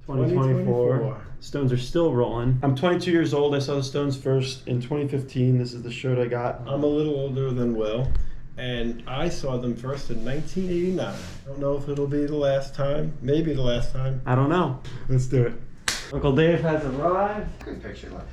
2024. Stones are still rolling. I'm 22 years old. I saw the Stones first in 2015. This is the shirt I got. I'm a little older than Will, and I saw them first in 1989. I don't know if it'll be the last time. Maybe the last time. I don't know. Let's do it. Uncle Dave has arrived. Good picture, look.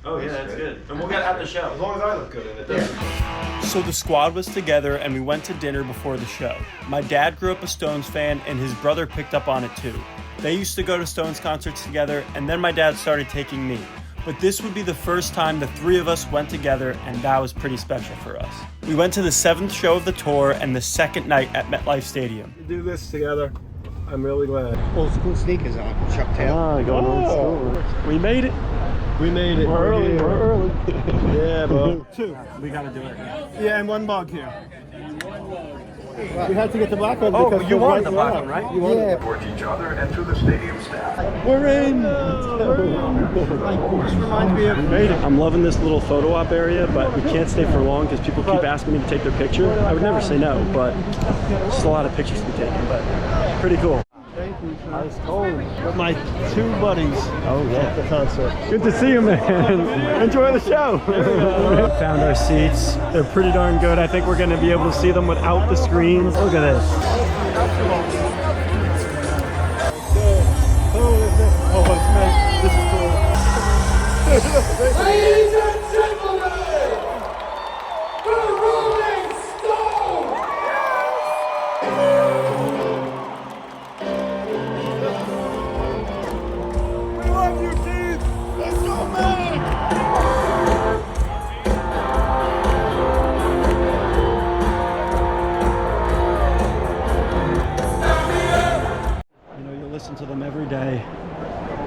Oh yeah, that's good. And we'll get at the show. As long as I look good in it, doesn't it? So the squad was together and we went to dinner before the show. My dad grew up a Stones fan and his brother picked up on it too. They used to go to Stones concerts together and then my dad started taking me. But this would be the first time the three of us went together and that was pretty special for us. We went to the 7th show of the tour and the second night at MetLife Stadium. We do this together. I'm really glad. Old school sneakers on, Chuck Taylor. Going old school. We made it. We made it. We're early. Here. We're early. Yeah, bro. 2. We gotta do it. Yeah, and 1 mug here. We had to get the black one. Oh, because you the won white the went black out. one, right? You won it. Towards each other and to the stadium staff. We're in. This reminds me of. We made it. I'm loving this little photo op area, but we can't stay for long because people keep asking me to take their picture. I would never say no, but just a lot of pictures to be taken, but pretty cool. Thank you, sir. I was told. With my 2 buddies. Oh yeah. At the concert. Good to see you, man. Enjoy the show. Found our seats. They're pretty darn good. I think we're going to be able to see them without the screens. Look at this. Oh, it's nice. This is cool. Ladies and gentlemen, the Rolling Stones! We love you, Keith. Let's go, man. You know, you listen to them every day.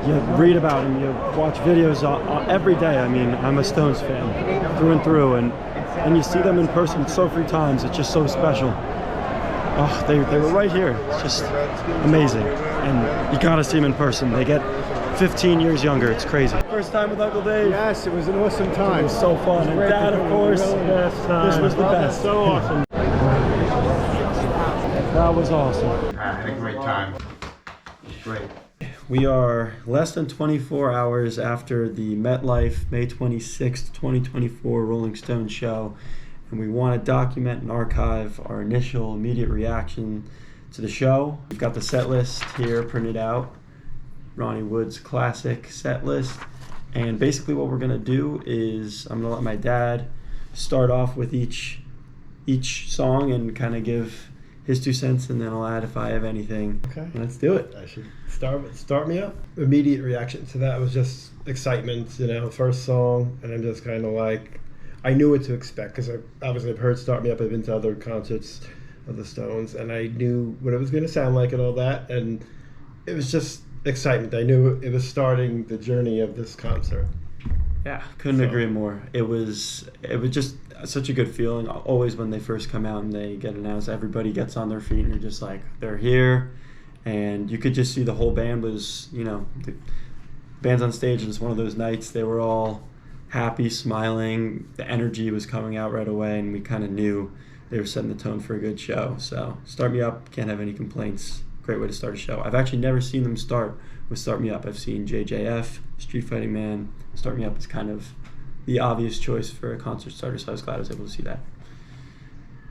You read about them. You watch videos every day. I mean, I'm a Stones fan through and through, and you see them in person so few times. It's just so special. Oh, they were right here. It's just amazing. And you gotta see them in person. They get 15 years younger. It's crazy. First time with Uncle Dave. Yes, it was an awesome time. It was so fun. And Dad, of course. This was the best. So awesome. That was awesome. I had a great time. It was great. We are less than 24 hours after the MetLife May 26th, 2024 Rolling Stone show, and we want to document and archive our initial immediate reaction to the show. We've got the set list here printed out, Ronnie Wood's classic set list, and basically what we're going to do is I'm going to let my dad start off with each song and kind of give his 2 cents, and then I'll add if I have anything. Okay. Let's do it. I should start me up. Immediate reaction to that was just excitement, first song, and I'm just kind of like, I knew what to expect because I've heard Start Me Up. I've been to other concerts of the Stones, and I knew what it was going to sound like and all that, and it was just excitement. I knew it was starting the journey of this concert. Yeah, couldn't agree more. It was just such a good feeling. Always when they first come out and they get announced, everybody gets on their feet and you're just like, they're here. And you could just see the whole band was, the band's on stage, and it's one of those nights they were all happy, smiling. The energy was coming out right away, and we kind of knew they were setting the tone for a good show. So Start Me Up, can't have any complaints. Great way to start a show. I've actually never seen them start with Start Me Up. I've seen JJF, Street Fighting Man. Start Me Up is kind of the obvious choice for a concert starter, so I was glad I was able to see that.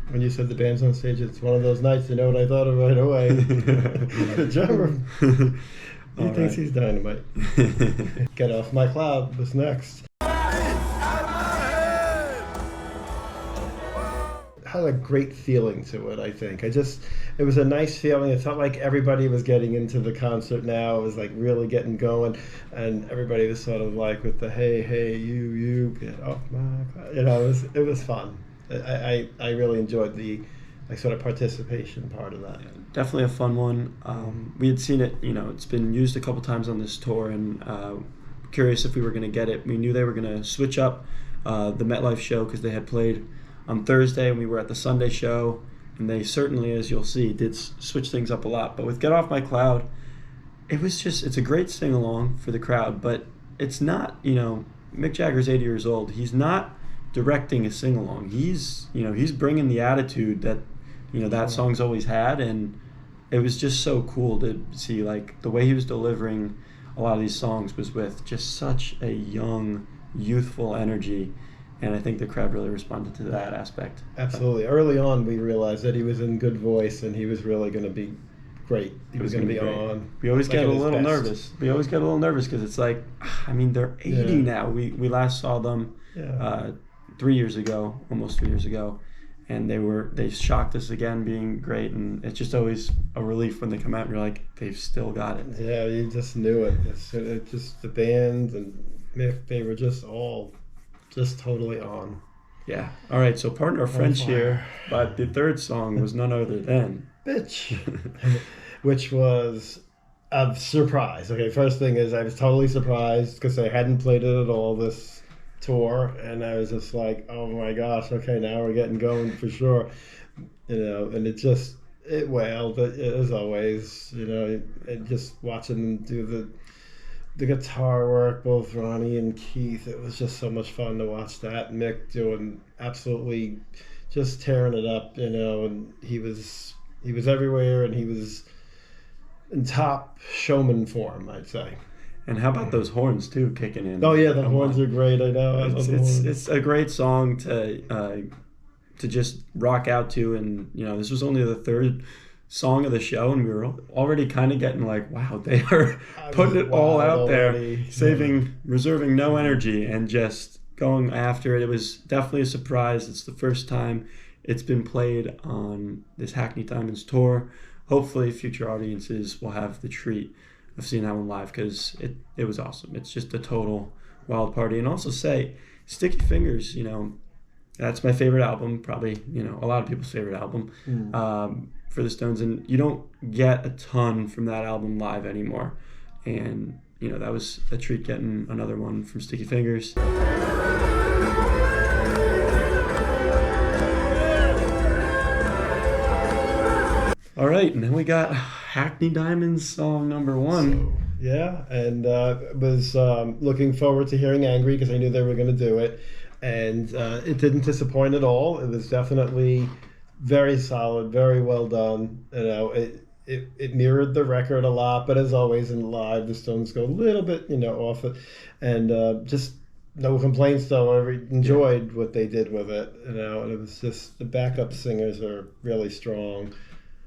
When you said the band's on stage, it's one of those nights, you know what I thought of right away. The drummer. He thinks he's dynamite. Get Off My Cloud was next. Had a great feeling to it, I think. It was a nice feeling. It felt like everybody was getting into the concert now. It was like really getting going, and everybody was sort of like with the hey, you, get off my cloud. It was fun. I really enjoyed the sort of participation part of that. Yeah, definitely a fun one. We had seen it, it's been used a couple times on this tour, and curious if we were going to get it. We knew they were going to switch up the MetLife show because they had played on Thursday and we were at the Sunday show, and they certainly, as you'll see, did switch things up a lot. But with Get Off My Cloud, it's a great sing-along for the crowd, but it's not, Mick Jagger's 80 years old. He's not directing a sing-along. He's bringing the attitude that, that song's always had, and it was just so cool to see, like, the way he was delivering a lot of these songs was with just such a young, youthful energy, and I think the crowd really responded to that aspect. Absolutely. Early on, we realized that he was in good voice and he was really going to be great. He was going to be great. on. We always like get at a his little best. nervous. We always get a little nervous because it's like, I mean, they're 80 now. We last saw them 3 years ago, almost 3 years ago, and they shocked us again, being great. And it's just always a relief when they come out and you're like, they've still got it. Yeah, you just knew it. It just the band and Mick, they were just all just totally on. Yeah. All right. So partner of French fire. here, but the third song was none other than Bitch. Which was a surprise. Okay, first thing is I was totally surprised because they hadn't played it at all this tour, and I was just like, oh my gosh, okay, now we're getting going for sure. And it wailed as always, and just watching them do the guitar work, both Ronnie and Keith, it was just so much fun to watch that. Mick doing absolutely just tearing it up, and he was everywhere, and he was in top showman form, I'd say. And how about those horns too, kicking in? Oh yeah, the Come horns on. are great. I know. I love the horns. It's a great song to just rock out to, and this was only the third song of the show, and we were already kind of getting like, wow, they are putting it all out there, reserving no energy, and just going after it. It was definitely a surprise. It's the first time it's been played on this Hackney Diamonds tour. Hopefully future audiences will have the treat of seeing that one live, because it was awesome. It's just a total wild party. And also say, Sticky Fingers, that's my favorite album, probably, a lot of people's favorite album for the Stones. And you don't get a ton from that album live anymore. And, that was a treat getting another one from Sticky Fingers. All right, and then we got Hackney Diamonds song number 1. Yeah, and was looking forward to hearing Angry because I knew they were going to do it. And it didn't disappoint at all. It was definitely very solid, very well done. It mirrored the record a lot, but as always in live, the Stones go a little bit, off it. And just no complaints, though. I enjoyed what they did with it, and it was just the backup singers are really strong.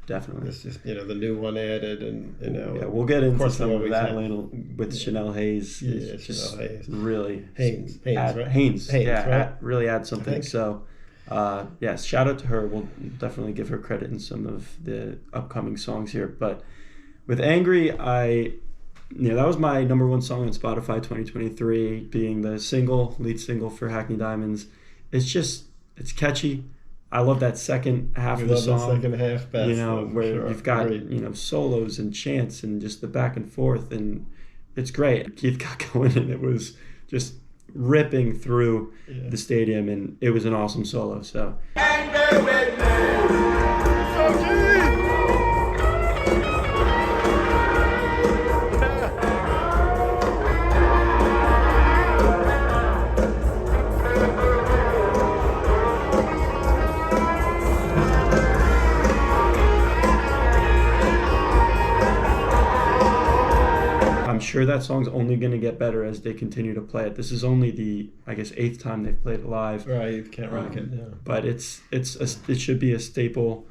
Definitely. It's just, the new one added, and, Yeah, we'll get into some of that have. later with Chanel Hayes. Yeah, Just Chanel Hayes. really Haynes, right? Haynes, yeah, right? really add something. think. So, yes, shout out to her. We'll definitely give her credit in some of the upcoming songs here. But with Angry, that was my number 1 song on Spotify 2023, being the lead single for Hackney Diamonds. It's catchy. I love that second half of the song. The second half best, where sure. you've got Agreed. solos and chants and just the back and forth, and it's great. Keith got going, and it was just ripping through the stadium, and it was an awesome solo. So. I'm sure that song's only going to get better as they continue to play it. This is only the, I guess, 8th time they've played it live. Right, you can't rock it. Yeah. But it should be a staple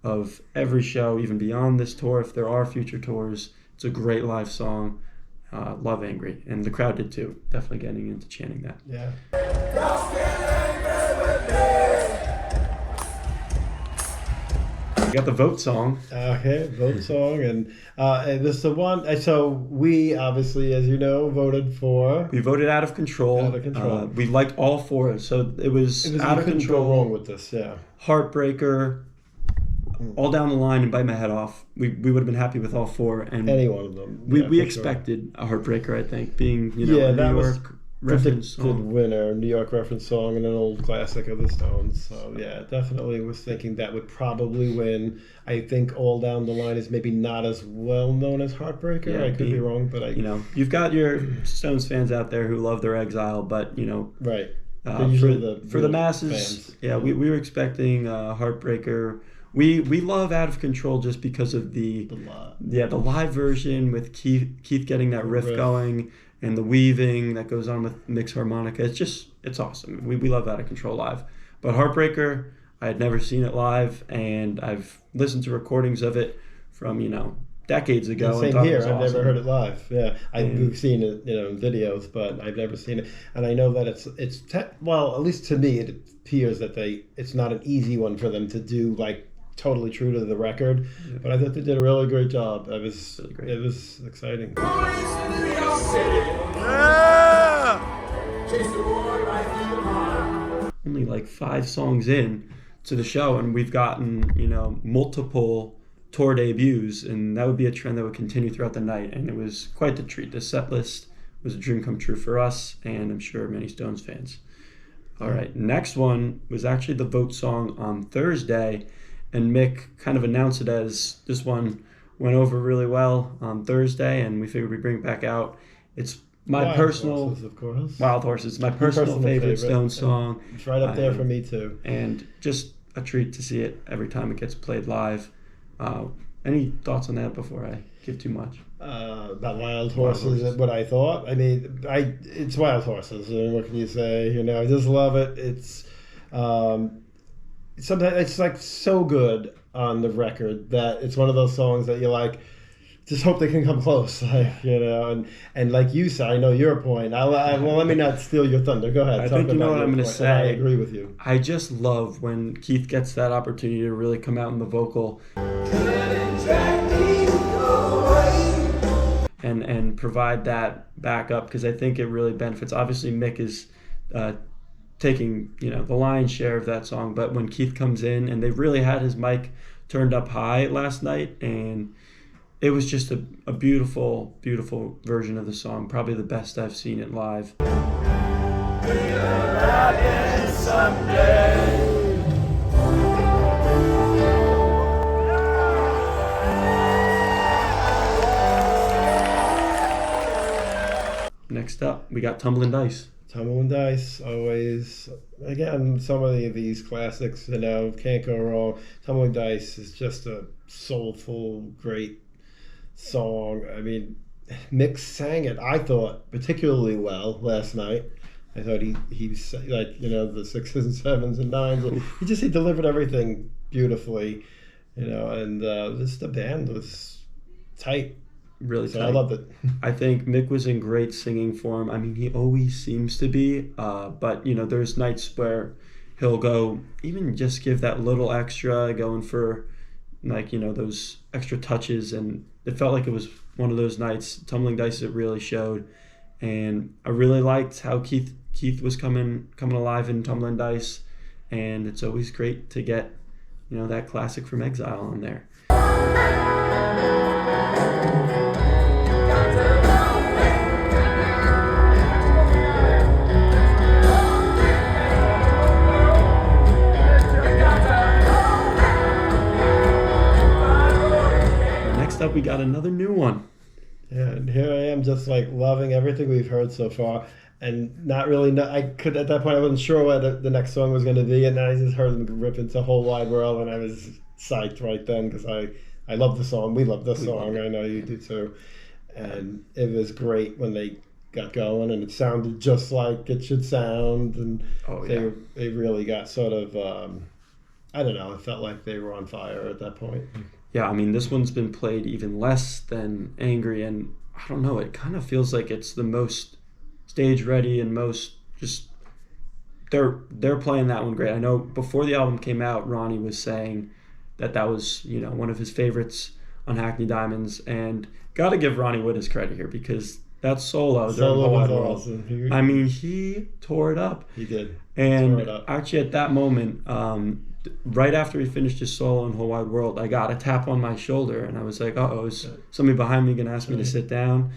of every show, even beyond this tour. If there are future tours, it's a great live song. Love Angry, and the crowd did too. Definitely getting into chanting that. Yeah. We got the vote song. Okay, vote song, and this is the one. So we obviously, as you know, voted for. We voted Out of Control. Out of Control. We liked all 4, so it was Out of couldn't Control. Go wrong with this, yeah. Heartbreaker, all down the line, and Bite My Head Off. We would have been happy with all 4, and Any one of them. we for expected a Heartbreaker. I think being a that New was York reference predicted song. winner, New York reference song, and an old classic of the Stones. So yeah, definitely was thinking that would probably win. I think All Down the Line is maybe not as well known as Heartbreaker. Yeah, I could be wrong, but you've got your Stones fans out there who love their Exile, but right. for the masses, fans. yeah, we were expecting Heartbreaker we love Out of Control just because of the live version with Keith getting that riff going and the weaving that goes on with mixed harmonica. It's awesome. We love Out of Control live. But Heartbreaker, I had never seen it live, and I've listened to recordings of it from, decades ago. Same here. I've never heard it live. Yeah, I've seen it, in videos, but I've never seen it. And I know that at least to me, it appears that it's not an easy one for them to do, like, totally true to the record. Yeah. But I thought they did a really great job. It was exciting. Only like 5 songs in to the show, and we've gotten, multiple tour debuts, and that would be a trend that would continue throughout the night, and it was quite the treat. The set list was a dream come true for us, and I'm sure many Stones fans. All right, next one was actually the vote song on Thursday, and Mick kind of announced it as this one went over really well on Thursday, and we figured we'd bring it back out. It's my Wild personal Horses, of course. Wild Horses, my personal favorite Stones song. It's right up there for me too. And just a treat to see it every time it gets played live. Any thoughts on that before I give too much? About Wild Horses, what I thought. I mean, it's Wild Horses. I mean, what can you say? I just love it. It's sometimes it's like so good on the record that it's one of those songs that you're like, just hope they can come close, and like you said, I know your point. Well, let me not steal your thunder. Go ahead. I think you know what I'm going to say. I agree with you. I just love when Keith gets that opportunity to really come out in the vocal and provide that backup, because I think it really benefits. Obviously, Mick is taking the lion's share of that song, but when Keith comes in, and they really had his mic turned up high last night, and it was just a beautiful, beautiful version of the song. Probably the best I've seen it live. Next up, we got Tumbling Dice. Tumbling Dice, always. Again, some of these classics, can't go wrong. Tumbling Dice is just a soulful, great song. I mean, Mick sang it, I thought, particularly well last night. I thought he like, the 6s and 7s and 9s. He delivered everything beautifully, and just the band was tight. Really so tight. I loved it. I think Mick was in great singing form. I mean, he always seems to be, but there's nights where he'll go, even just give that little extra, going for those extra touches, and it felt like it was one of those nights. Tumbling Dice, it really showed, and I really liked how Keith was coming alive in Tumbling Dice, and it's always great to get that classic from Exile on there. Up, we got another new one. Yeah, and here I am, just like loving everything we've heard so far, and not really. I could at that point I wasn't sure what the next song was going to be, and I just heard them rip into Whole Wide World, and I was psyched right then because I love the song. We love the song. I know you do too, and it was great when they got going, and it sounded just like it should sound, and they really got sort of I don't know. It felt like they were on fire at that point. Yeah, I mean, this one's been played even less than Angry, and I don't know, it kind of feels like it's the most stage ready and most just they're playing that one great. I know before the album came out, Ronnie was saying that was one of his favorites on Hackney Diamonds, and got to give Ronnie Wood his credit here, because that solo was awesome. I mean, he tore it up. He did. And actually, at that moment, right after he finished his solo in Whole Wide World, I got a tap on my shoulder, and I was like, uh-oh, is somebody behind me going to ask me to sit down?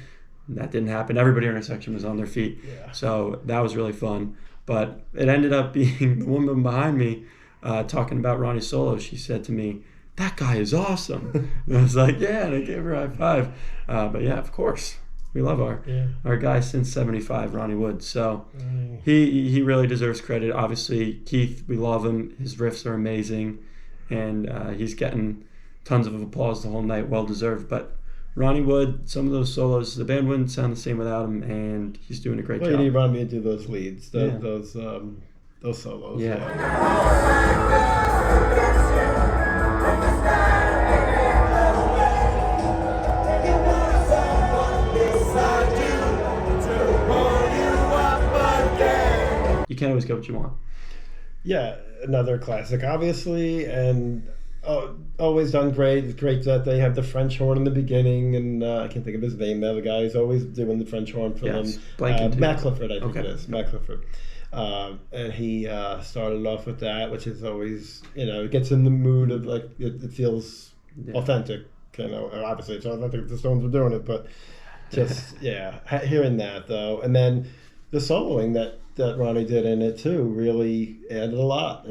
And that didn't happen. Everybody in our section was on their feet. Yeah. So that was really fun. But it ended up being the woman behind me talking about Ronnie's solo. She said to me, "That guy is awesome." And I was like, yeah, and I gave her a high five. But yeah, of course. We love our guy since 75, Ronnie Wood. So he really deserves credit. Obviously, Keith, we love him. His riffs are amazing. and he's getting tons of applause the whole night, well deserved. But Ronnie Wood, some of those solos, the band wouldn't sound the same without him, and he's doing a great Well, job. you need Ronnie to do those leads, Yeah. those solos. Yeah. You can't always get what you want. Yeah, another classic, obviously, and always done great. It's great that they have the French horn in the beginning, and I can't think of his name now. The guy who's always doing the French horn for Yes, them. blanking too. Matt Clifford, I think Okay. it is. Matt Clifford. And he started off with that, which is always, it gets in the mood of like, it feels authentic. Obviously it's authentic if the Stones were doing it, but just, hearing that though. And then the soloing that Ronnie did in it too really added a lot.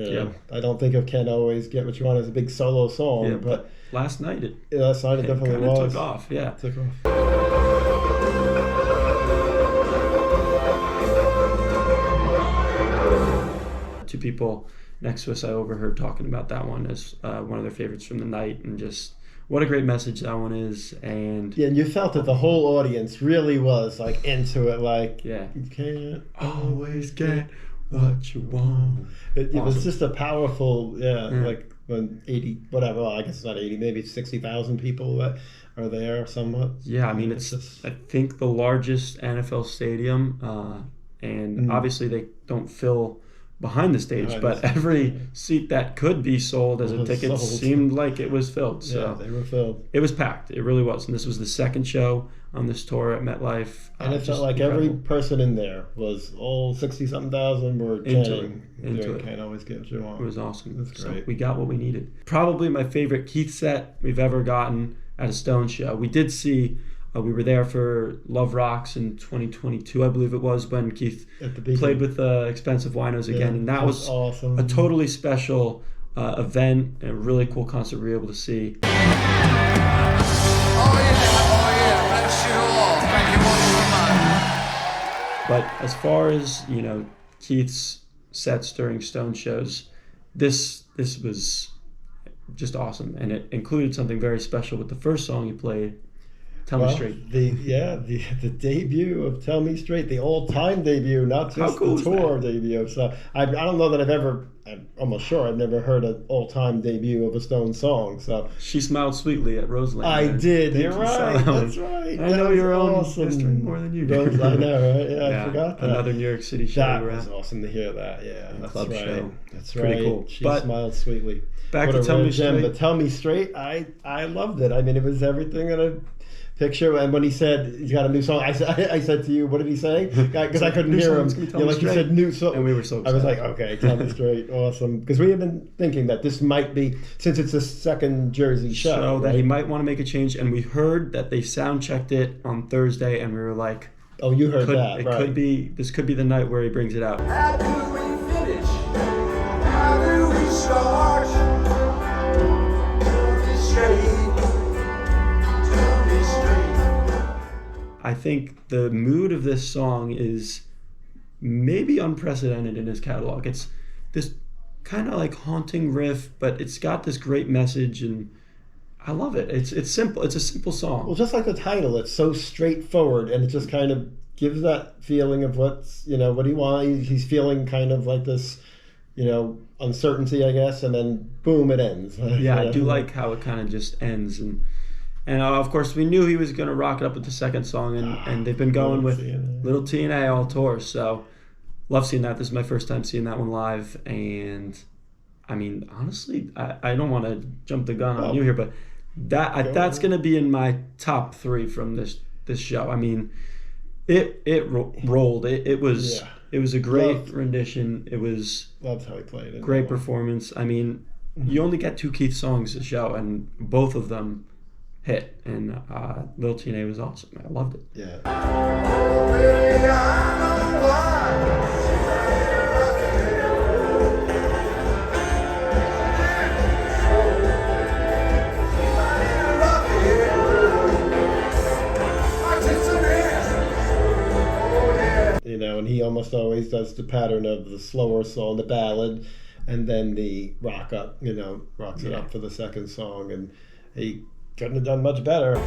I don't think of Can't Always Get What You Want as a big solo song, Yeah, but last night it definitely kinda was. took off. Yeah. Took off. Two people next to us I overheard talking about that one as one of their favorites from the night, and just what a great message that one is. And Yeah, and you felt that the whole audience really was like into it, like yeah, you can't always get what you want. It was Awesome. just a powerful, like when 80, whatever, well, I guess it's not 80, maybe 60,000 people that are there somewhat. Yeah, I mean, it's just, I think the largest NFL stadium, and obviously they don't fill behind the stage, Behind but the stage. every seat that could be sold as a Was ticket sold. seemed like it was filled. So they were filled. it was packed. It really was. And this was the second show on this tour at MetLife. And it Just felt like incredible. every person in there was all 60-something thousand were Into chanting. it. Into doing it. Can't Always Get What You Want. It was awesome. That's So great. we got what we needed. Probably my favorite Keith set we've ever gotten at a Stone show. We did see, we were there for Love Rocks in 2022, I believe it was, when Keith At the beginning. played with Expensive Winos again. And that was awesome. a totally special event and a really cool concert we were able to see. Bless you all. Thank you all so much. But as far as, Keith's sets during Stone shows, this was just awesome. And it included something very special with the first song he played, Tell Me Straight. The debut of Tell Me Straight, the all-time debut, not How just cool the is tour debut. So I don't know that I'm almost sure I've never heard an all-time debut of a Stone song. So She Smiled Sweetly at Roseland. I did. think You're you saw right. that one. That's right. I That know was your own awesome. history more than you do. I know, right? Yeah, I forgot that. Another New York City show That we were was at. awesome to hear that. Yeah, that's club right. show. That's Pretty right. cool. She But smiled sweetly. back What to a Tell rare Me gem. Straight. But Tell Me Straight, I loved it. I mean, it was everything that I picture. And when he said he's got a new song, I said to you, what did he say? Because I couldn't New hear him. song's gonna be Tell Me Like he Straight. said, new song. And we were so I was excited. like, okay, Tell Me Straight, awesome. Because we have been thinking that this might be, since it's a second Jersey show, So that right? he might want to make a change. And we heard that they sound checked it on Thursday, and we were like, Oh, you heard that, right? this could be the night where he brings it out. How do we finish? How do we start? Tell me straight. Tell me straight. I think the mood of this song is maybe unprecedented in his catalog. It's this kind of like haunting riff, but it's got this great message, and I love it. It's simple. It's a simple song. Well, just like the title, it's so straightforward, and it just kind of gives that feeling of what's, what he wants. He's feeling kind of like this, uncertainty, I guess, and then boom, it ends. Yeah, I do like how it kind of just ends, and of course we knew he was going to rock it up with the second song, and they've been going with Little TNA all tour, so love seeing that. This is my first time seeing that one live, and I mean, honestly, I don't want to jump the gun on you here, but that's going to be in my top 3 from this show. I mean, it rolled. It was a great rendition. It was Loved how he played it. great performance. I mean, you only get 2 Keith songs a show, and both of them hit. And Lil TNA was awesome. I loved it. Yeah. Oh, baby, I know why. And he almost always does the pattern of the slower song, the ballad, and then the rock up, rocks it up for the second song, and he couldn't have done much better.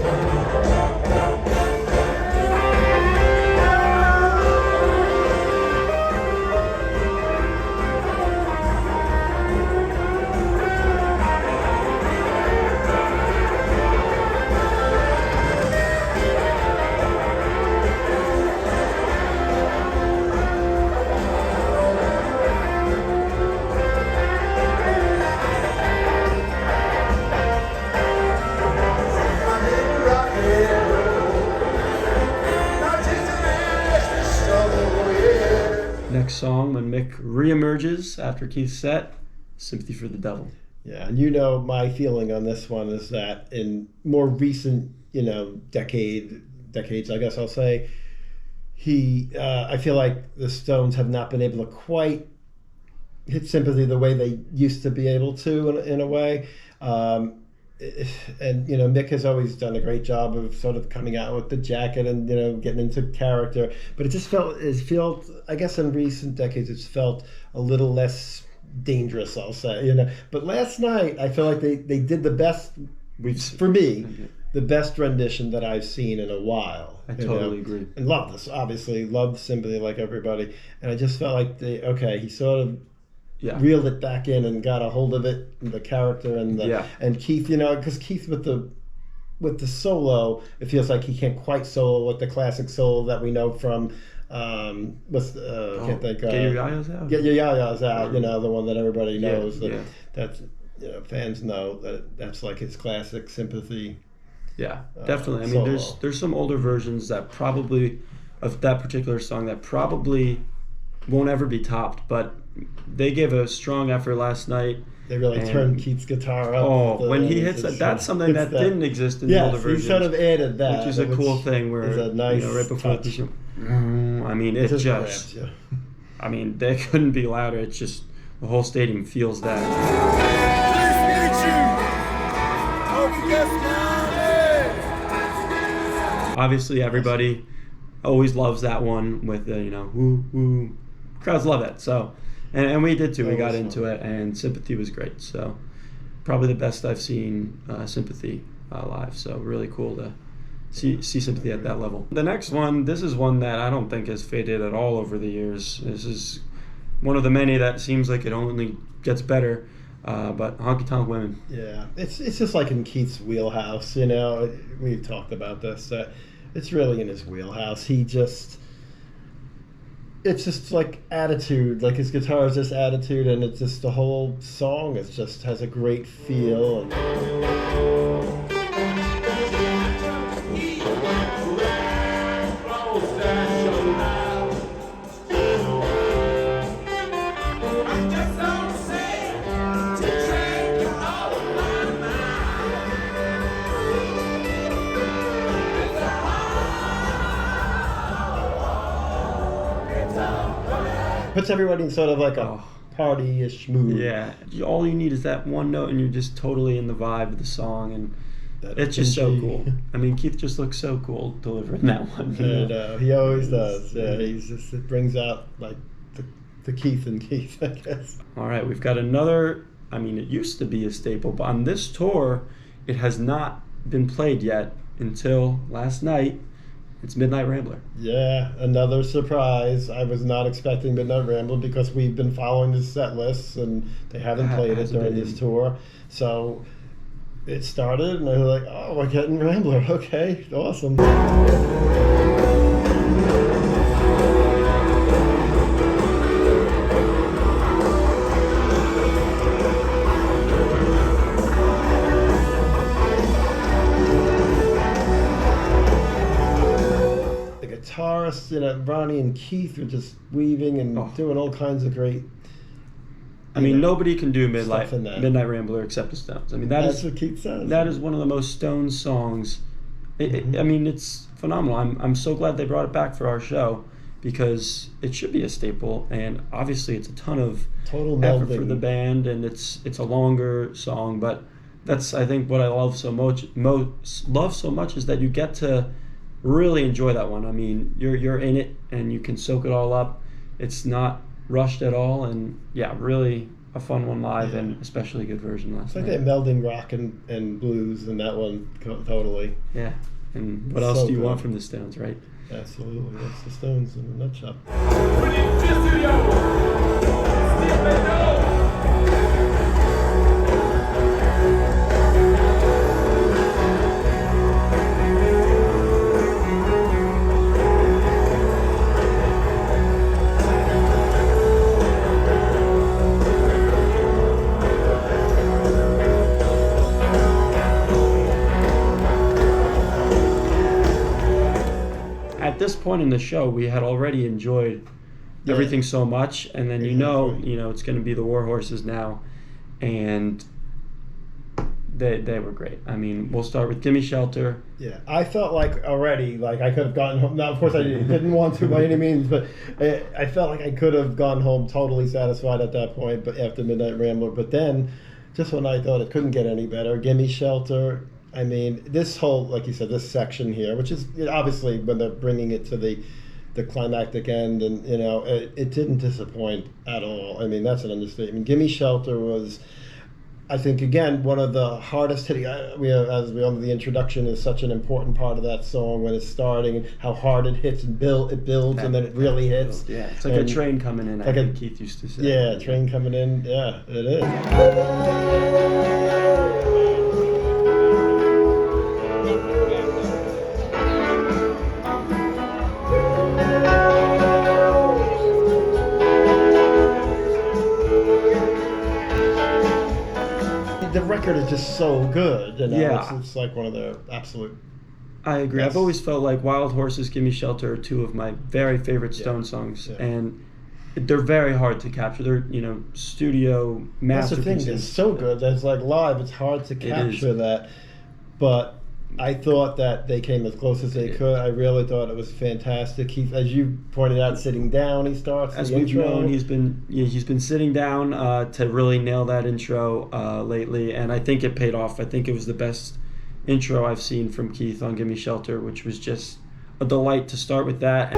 Next song, when Mick reemerges after Keith's set, Sympathy for the Devil. Yeah, and my feeling on this one is that in more recent, decades, I guess I'll say, I feel like the Stones have not been able to quite hit Sympathy the way they used to be able to in a way. And Mick has always done a great job of sort of coming out with the jacket and getting into character, but it felt I guess in recent decades it's felt a little less dangerous, I'll say. But last night I feel like they did the best, for me, the best rendition that I've seen in a while. I totally agree, and love this, obviously loved Sympathy like everybody, and I just felt like he sort of reeled it back in and got a hold of it, and the character, and and Keith, because Keith with the solo, it feels like he can't quite solo with the classic solo that we know from can't think. Get Your Yayas Out. Get Your Yayas Out. The one that everybody knows. That's fans know that's like his classic Sympathy. Yeah, definitely. I mean, there's some older versions that probably of that particular song that probably won't ever be topped, but they gave a strong effort last night. They really turned Keith's guitar up. Oh, when he hits that's something that didn't exist in the older versions. He sort of added that, which is a cool thing. Where a nice right before touch. I mean, it just. I mean, they couldn't be louder. It's just the whole stadium feels that. Obviously, everybody always loves that one with woo woo. Crowds love it. So. And we did too. We got into it, and Sympathy was great. So probably the best I've seen Sympathy live. So really cool to see Sympathy at that level. The next one, this is one that I don't think has faded at all over the years. This is one of the many that seems like it only gets better. But Honky Tonk Women. Yeah, it's just like in Keith's wheelhouse. We've talked about this. It's really in his wheelhouse. It's just like attitude, like his guitar is just attitude, and it's just the whole song. It just has a great feel. Puts everybody in sort of like a party-ish mood. Yeah, all you need is that one note, and you're just totally in the vibe of the song, and it's just so cool. I mean, Keith just looks so cool delivering that one. He always does. Yeah, it brings out like the Keith and Keith, I guess. All right, we've got another. I mean, it used to be a staple, but on this tour, it has not been played yet until last night. It's Midnight Rambler. Yeah, another surprise. I was not expecting Midnight Rambler because we've been following the set lists and they haven't played it during this tour. So it started and they were like, oh, we're getting Rambler. Okay, awesome. Guitarists, Ronnie and Keith were just weaving and doing all kinds of great. I mean, nobody can do Midnight Rambler except the Stones. I mean, that's what Keith says. That is one of the most Stones songs. I mean, it's phenomenal. I'm so glad they brought it back for our show because it should be a staple. And obviously, it's a ton of effort for the band, and it's a longer song. But that's, I think, what I love so much. Is that you get to really enjoy that one. I mean, you're in it and you can soak it all up. It's not rushed at all, and yeah, really a fun one live, and especially a good version last It's like night. they're melding rock and blues in that one totally. Yeah. And what So else do you good. want from the Stones, right? Absolutely, that's the Stones in a nutshell. At this point in the show, we had already enjoyed everything so much, and then Exactly. it's going to be the Warhorses now, and they were great. I mean, we'll start with "Gimme Shelter." Yeah, I felt like already, like I could have gotten home. Now, of course, I didn't want to by any means, but I felt like I could have gone home totally satisfied at that point. But after Midnight Rambler, but then, just when I thought it couldn't get any better, "Gimme Shelter." I mean, this whole, like you said, this section here, which is obviously when they're bringing it to the climactic end, and it didn't disappoint at all. I mean, that's an understatement. "Gimme Shelter" was, I think, again, one of the hardest hitting. As we all know, the introduction is such an important part of that song when it's starting, and how hard it hits and builds, and then it really hits. Yeah, it's like And- a train coming in. I like a- think Keith used to say. Yeah, train coming in. Yeah, it is. The record is just so good. Yeah. It's like one of the absolute. I agree. Yes. I've always felt like "Wild Horses," "Gimme Shelter" are two of my very favorite Stone songs, Yeah. and they're very hard to capture. They're studio That's the thing. masterpieces. It's so good. That's like live. It's hard to capture that, but I thought that they came as close as they could. I really thought it was fantastic. He, as you pointed out, sitting down, he starts As the we've intro. known, he's been sitting down to really nail that intro lately, and I think it paid off. I think it was the best intro I've seen from Keith on "Gimme Shelter," which was just a delight to start with that.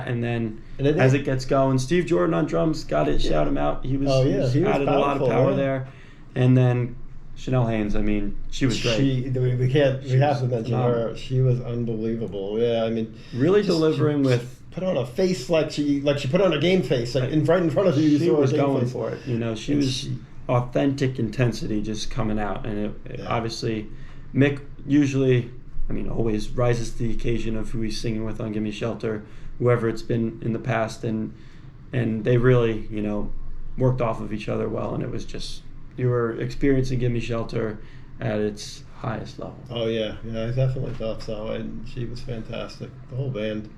And then as it gets going, Steve Jordan on drums, got it, shout him out. He was, he was added a lot of powerful, power yeah. there. And then Chanel Haynes, I mean, she was great. We have to mention phenomenal. her. She was unbelievable. Yeah, I mean, Really just- delivering she with. put on a face like she put on a game face, like right in front of you. You She saw was her game going face. for it. She And was she- authentic intensity just coming out. And it Yeah. obviously, Mick usually, always rises to the occasion of who he's singing with on "Gimme Shelter," whoever it's been in the past. And they really, worked off of each other well. And it was just, you were experiencing "Gimme Shelter" at its highest level. Oh yeah, I definitely thought so, and she was fantastic. The whole band.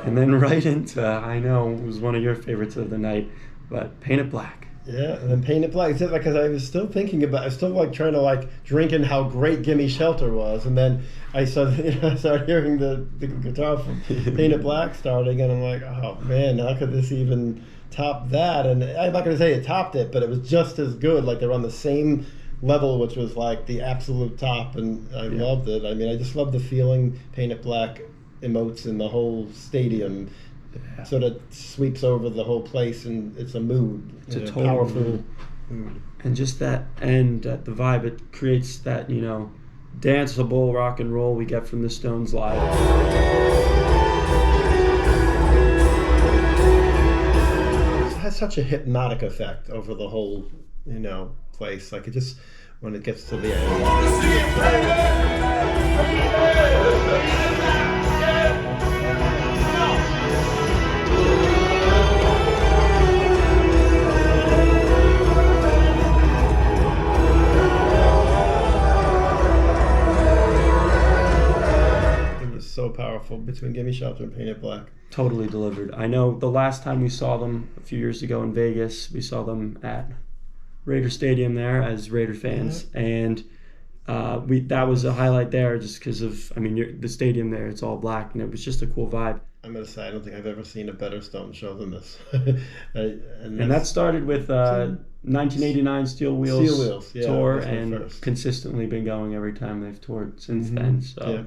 And then right into, I know it was one of your favorites of the night, but "Paint It Black." Yeah, and then Paint It Black. It's just because I was still thinking about, I was still like trying to like drink in how great "Gimme Shelter" was, and then I started, I started hearing the guitar from Paint It Black starting, and I'm like, oh man, how could this even top that? And I'm not going to say it topped it, but it was just as good. Like they're on the same level, which was like the absolute top, and I loved it. I mean, I just love the feeling Paint It Black emotes in the whole stadium. Sort of sweeps over the whole place, and it's a mood. It's a total powerful mood. And just that end, the vibe, it creates that, danceable rock and roll we get from the Stones live. It has such a hypnotic effect over the whole, place. Like it just, when it gets to the end. So powerful between Gimme Shelter and Paint It Black. Totally delivered. I know the last time we saw them a few years ago in Vegas, we saw them at Raider Stadium there as Raider fans, and that was a highlight there just because of, the stadium there, it's all black, and it was just a cool vibe. I'm going to say I don't think I've ever seen a better Stone show than this. and that started with 1989 Steel Wheels tour, and consistently been going every time they've toured since then. So.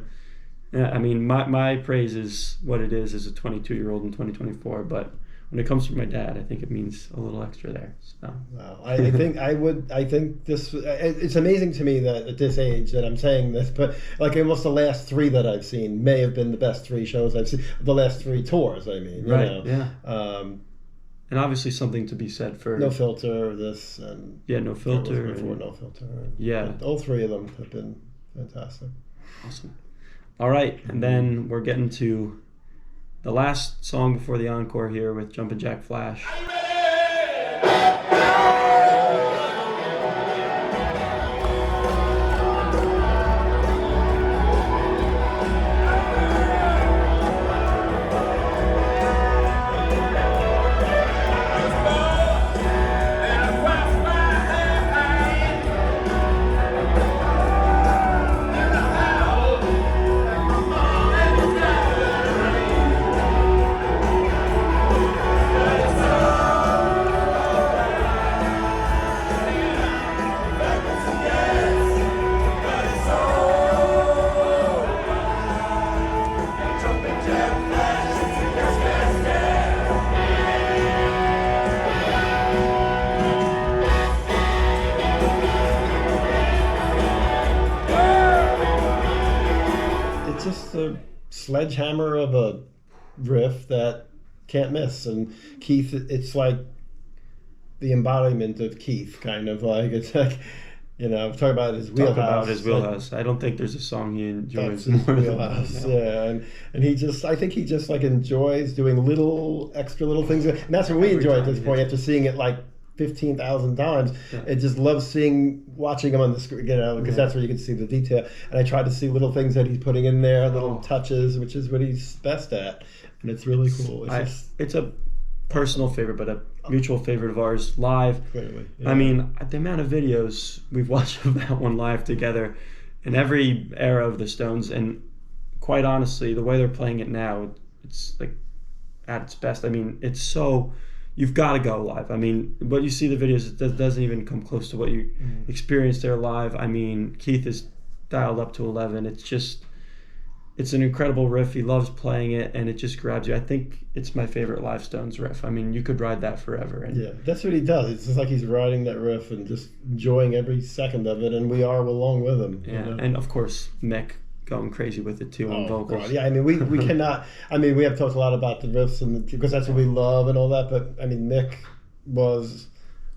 Yeah, my praise is what it is as a 22-year-old in 2024, but when it comes from my dad, I think it means a little extra there. So. Wow, I think this. It's amazing to me that at this age that I'm saying this, but like almost the last three that I've seen may have been the best three shows I've seen. The last three tours, Yeah. And obviously something to be said for No Filter, this, and No Filter, before No Filter. All three of them have been fantastic. Awesome. All right, and then we're getting to the last song before the encore here with Jumpin' Jack Flash. Sledgehammer of a riff that can't miss, and Keith, it's like the embodiment of Keith, kind of like, it's like, talk about his wheelhouse. I don't think there's a song he enjoys more than wheelhouse. And I think he just like enjoys doing extra little things, and that's what we enjoy at this point after seeing it like 15,000 times. It just loves watching him on the screen, because that's where you can see the detail. And I try to see little things that he's putting in there, little touches, which is what he's best at, and it's really cool. It's a personal favorite, but a mutual favorite of ours live. Clearly, the amount of videos we've watched of that one live together in every era of the Stones, and quite honestly, the way they're playing it now, it's like at its best. It's so. You've got to go live. What you see the videos, it doesn't even come close to what you experienced there live. Keith is dialed up to 11. It's an incredible riff. He loves playing it, and it just grabs you. I think it's my favorite live Stones riff. You could ride that forever. And that's what he does. It's just like he's riding that riff and just enjoying every second of it, and we are along with him. Yeah, and of course, Mick going crazy with it too on vocals. God. Yeah, we cannot. We have talked a lot about the riffs because that's what we love and all that. But Mick was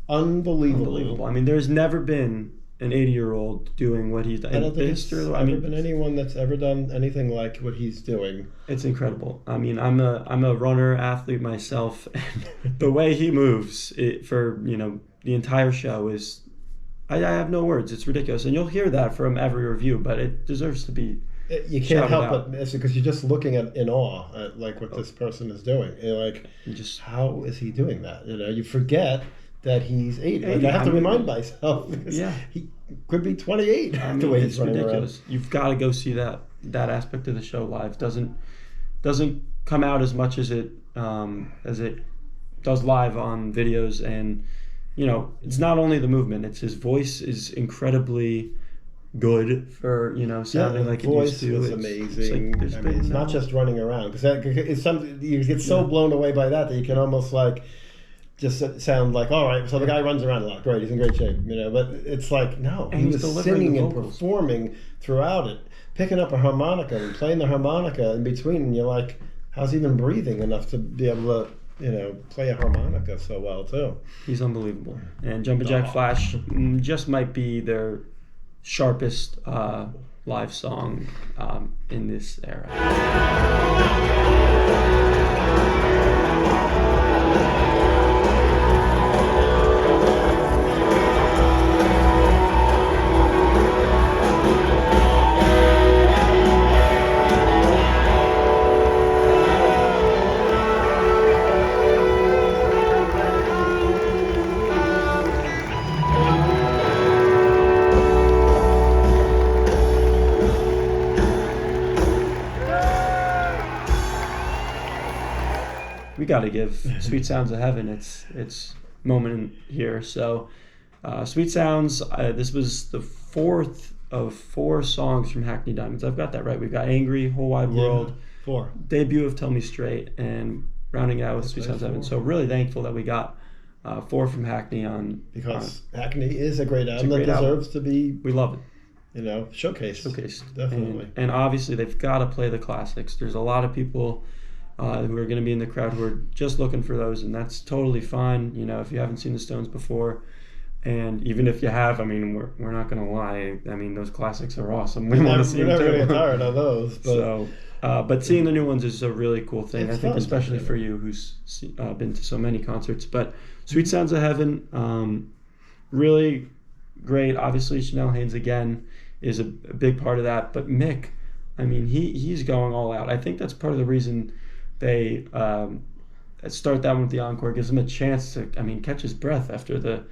unbelievable. There's never been an 80-year-old doing what he's done. I don't think there's ever been anyone that's ever done anything like what he's doing. It's incredible. I'm a runner athlete myself, and the way he moves for the entire show is. I have no words. It's ridiculous, and you'll hear that from every review. But it deserves to be. You can't help but it's because you're just looking in awe at like what this person is doing. How is he doing that? You forget that he's 80. I have to remind myself because he could be 28. The way he's running ridiculous. Around. You've got to go see that aspect of the show live. Doesn't come out as much as it does live on videos, and it's not only the movement; it's his voice is incredibly good for sounding like it used voice to. was It's amazing. like there's I mean, it's been not just running around because it's something you get so blown away by that you can almost like just sound like, all right, so the guy runs around a lot, great, he's in great shape, But it's like no, And he he's was delivering singing the and vocals. performing throughout it, picking up a harmonica and playing the harmonica in between, and you're like, how's he even breathing enough to be able to play a harmonica so well too? He's unbelievable. And Jumpin' Jack Flash just might be their sharpest live song in this era. We got to give Sweet Sounds of Heaven its moment here. So, Sweet Sounds, this was the fourth of 4 songs from Hackney Diamonds. I've got that right. We've got Angry, Whole Wide World, 4. Debut of Tell Me Straight, and rounding it out with Sweet Sounds of Heaven. So really thankful that we got 4 from Hackney on. Because Hackney is a great album great that album. deserves to be, We love it. showcased. Definitely. And obviously they've got to play the classics. There's a lot of people who are going to be in the crowd who are just looking for those, and that's totally fine. If you haven't seen the Stones before, and even if you have, I mean, we're not going to lie. I mean, those classics are awesome. We want to see We're them never too. going to get tired of those. But So, but seeing the new ones is a really cool thing. It's I think, fun, especially for you who's been to so many concerts. But Sweet Sounds of Heaven, really great. Obviously, Chanel Haynes again is a big part of that. But Mick, I mean, he's going all out. I think that's part of the reason they start that one with the encore. Gives him a chance to, catch his breath after the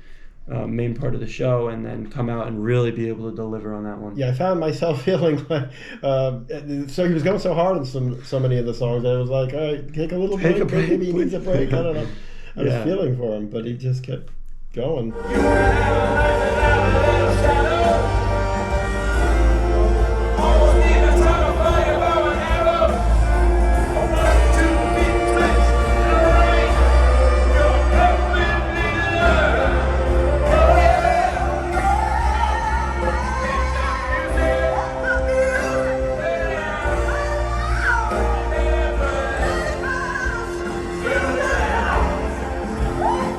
main part of the show, and then come out and really be able to deliver on that one. yeah, I found myself feeling like so he was going so hard on so many of the songs that I was like, all right, take a little break. Maybe he needs a break. I don't know. I was feeling for him, but he just kept going.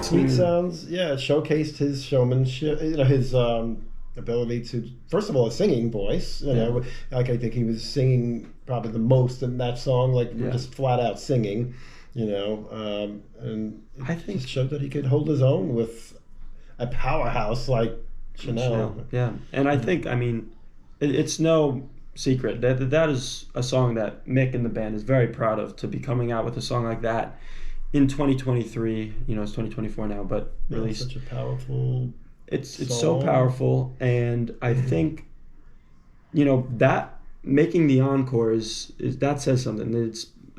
Sweet Sounds, it showcased his showmanship, his ability to, first of all, a singing voice. Like I think he was singing probably the most in that song, just flat out singing. And I think it showed that he could hold his own with a powerhouse like Chanel. Yeah, and I think, it's no secret that is a song that Mick and the band is very proud of, to be coming out with a song like that in 2023. It's 2024 now, but released. Such a powerful. It's so powerful, and I think that making the encore is that says something.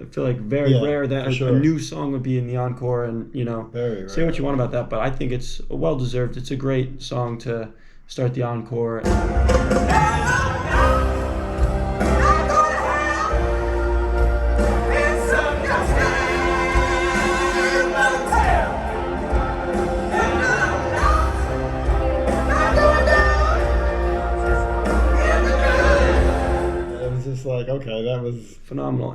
I feel like very rare that a new song would be in the encore, and Very rare. say what you want about that, but I think it's well deserved. It's a great song to start the encore. Like, okay, that was phenomenal.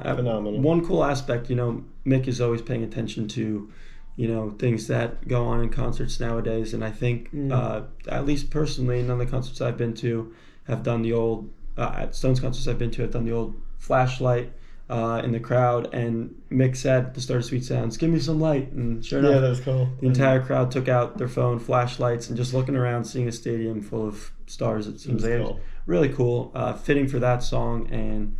One cool aspect, Mick is always paying attention to, things that go on in concerts nowadays, and I think, at least personally, none of the concerts I've been to have done the old, at Stones concerts I've been to have done the old flashlight in the crowd, and Mick said at the start of Sweet Sounds, "Give me some light," and sure enough, that was cool. The entire crowd took out their phone flashlights and just looking around, seeing a stadium full of stars. It seems like cool. Really cool, fitting for that song, and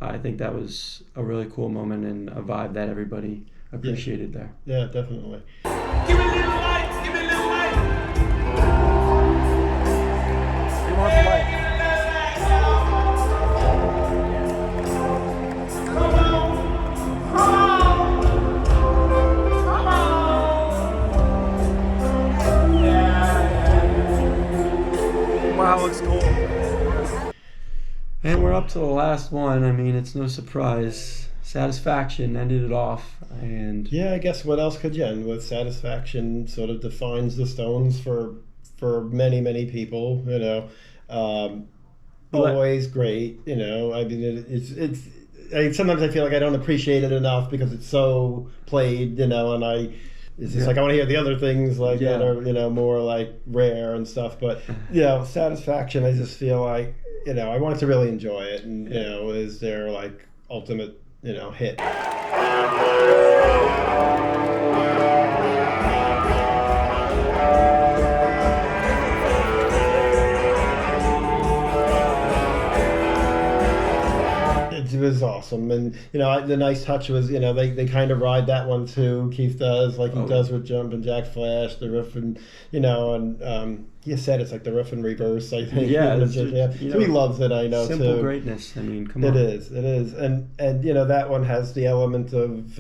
I think that was a really cool moment and a vibe that everybody appreciated there. Yeah, definitely. Give me a little light, give me a little light. He wants the light. Come on. Wow, it's cool. And we're up to the last one. I mean, it's no surprise. Satisfaction ended it off, and Yeah, I guess what else could you end with? Satisfaction sort of defines the Stones for many, many people, you know. Always great, you know. I mean, sometimes I feel like I don't appreciate it enough because it's so played, you know, and it's just like I want to hear the other things like that are, you know, more like rare and stuff. But, you know, Satisfaction, I just feel like, you know, I wanted to really enjoy it, and, you know, is their like ultimate, you know, hit. It was awesome, and you know the nice touch was, you know, they kind of ride that one too. Keith does, like he does with Jump and Jack Flash, the riff, and you know, and he said it's like the riff in reverse, I think. Yeah, and so he loves it, I know. Simple too. greatness. I mean, come on. It is, and you know that one has the element of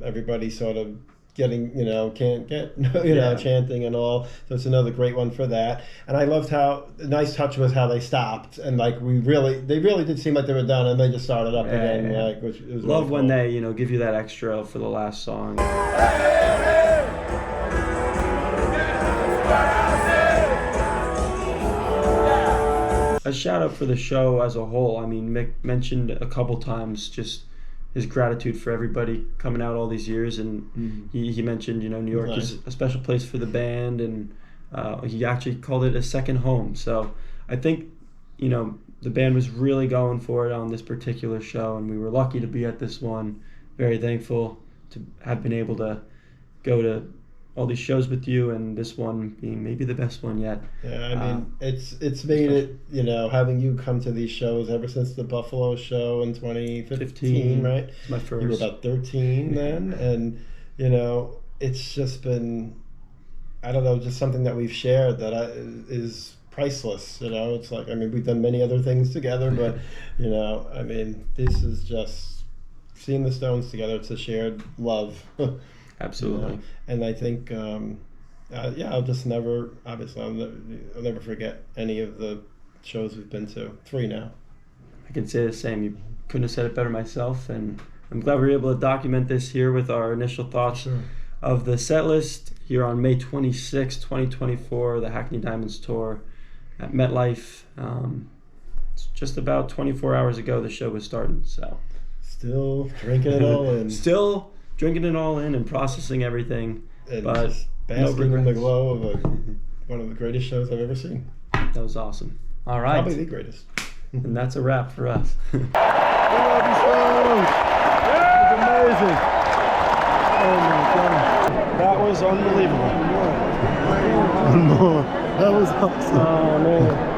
everybody sort of getting, you know, can't get, you know, chanting and all. So it's another great one for that. And I loved how the nice touch was how they stopped, and like they really did seem like they were done, and they just started up again. Yeah. Like, which was Love really when cool. they, you know, give you that extra for the last song. A shout out for the show as a whole. I mean, Mick mentioned a couple times just his gratitude for everybody coming out all these years, and he mentioned, you know, New York is a special place for the band, and he actually called it a second home. So I think, you know, the band was really going for it on this particular show, and we were lucky to be at this one. Very thankful to have been able to go to all these shows with you, and this one being maybe the best one yet. Yeah, I mean, it's made it, you know, having you come to these shows ever since the Buffalo show in 2015, right? It's my first. You were about 13 then, and you know, it's just been, I don't know, just something that we've shared that is priceless. You know, it's like, I mean, we've done many other things together, but you know, I mean, this is just seeing the Stones together. It's a shared love. Absolutely. You know? And I think, I'll just never, obviously, I'll never forget any of the shows we've been to. 3 now. I can say the same. You couldn't have said it better myself, and I'm glad we were able to document this here with our initial thoughts of the set list here on May 26, 2024, the Hackney Diamonds Tour at MetLife. It's just about 24 hours ago the show was starting, so. Still drinking it all in. Still drinking it all in and processing everything, And but just basking in the glow of one of the greatest shows I've ever seen. that was awesome. All right, Probably the greatest. and that's a wrap for us. We love you, Stones. It was amazing. Oh my God. That was unbelievable. One more. That was awesome. Oh man.